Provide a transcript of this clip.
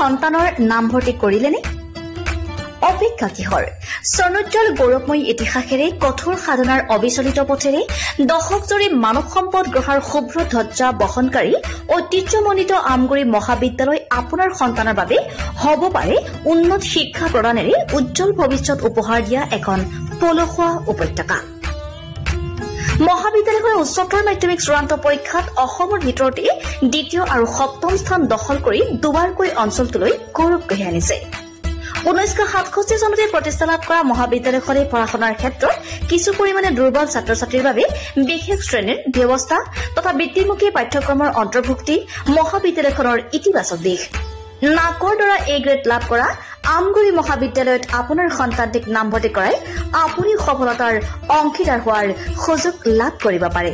সন্তানৰ নামভৰ্তি কৰিলেনে? অপেক্ষা কিহৰ? স্বৰ্ণোজ্জ্বল গৌৰৱময়ী ইতিহাসেৰে কঠোৰ সাধনাৰ অবিচলিত পথেৰে দশকজুৰি মানৱ সম্পদ গঢ়াৰ শুভ্ৰ ধ্বজা বহনকাৰী ঐতিহ্যমণ্ডিত আমগুৰি মহাবিদ্যালয় আপোনাৰ সন্তানৰ বাবে হ'ব পাৰে উন্নত শিক্ষা প্ৰদানেৰে উজ্জ্বল ভৱিষ্যত উপহাৰ দিয়া এখন পলসুৱা উপত্যকা। মহাবিদ্যালয়খনে উচ্চতৰ মাধ্যমিক চূড়ান্ত পৰীক্ষাত অসমৰ ভিতৰতে দ্বিতীয় আৰু সপ্তম স্থান দখল কৰি দুবাৰকৈ অঞ্চলটোলৈ গৌৰৱ কঢ়িয়াই আনিছে। 1967 চনতে প্ৰতিষ্ঠা লাভ কৰা মহাবিদ্যালয়খনে পঢ়া শুনাৰ ক্ষেত্ৰত কিছু পৰিমাণে দুৰ্বল ছাত্ৰ ছাত্ৰীৰ বাবে বিশেষ শ্ৰেণীৰ ব্যৱস্থা তথা বৃত্তিমুখী পাঠ্যক্ৰমৰ অন্তৰ্ভুক্তি মহাবিদ্যালয়খনৰ ইতিবাচক দিশ। নাকৰ দ্বাৰা এ গ্ৰেড লাভ কৰা আমগুৰি মহাবিদ্যালয়ত আপোনাৰ সন্তানটিক নামভৰ্তি কৰাই আপুনি সফলতাৰ অংশীদাৰ হোৱাৰ সুযোগ লাভ কৰিব পাৰে।